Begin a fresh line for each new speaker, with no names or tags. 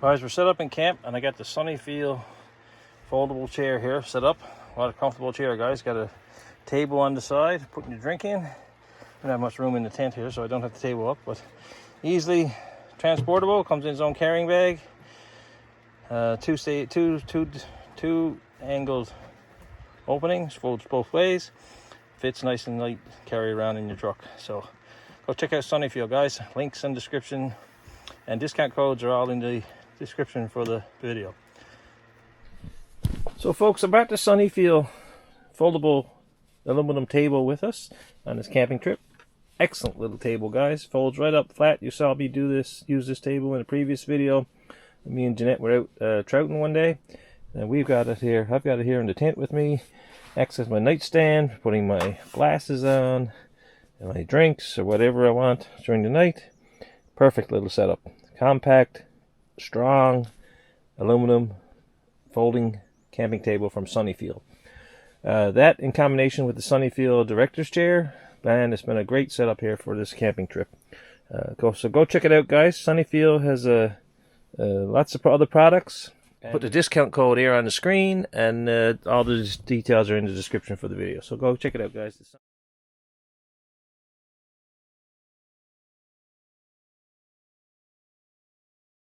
Guys, we're set up in camp, and I got the SunnyFeel foldable chair here set up. A lot of comfortable chair, guys. Got a table on the side, putting your drink in. Don't have much room in the tent here, so I don't have the table up, but easily transportable. Comes in its own carrying bag. Two angled openings, folds both ways. Fits nice and light, carry around in your truck. So go check out SunnyFeel, guys. Links in the description, and discount codes are all in the description for the video. So folks, I'm at the SunnyFeel foldable aluminum table with us on this camping trip. Excellent little table, guys. Folds right up flat. You saw me use this table in a previous video. Me and Jeanette were out trouting one day, and we've got it here. I've got it here in the tent with me. Acts as my nightstand, putting my glasses on and my drinks or whatever I want during the night. Perfect little setup. Compact, strong, aluminum folding camping table from SunnyFeel. That in combination with the SunnyFeel director's chair, man, it's been a great setup here for this camping trip. So go check it out, guys. SunnyFeel has lots of other products. Put the discount code here on the screen, and all the details are in the description for the video. So go check it out, guys.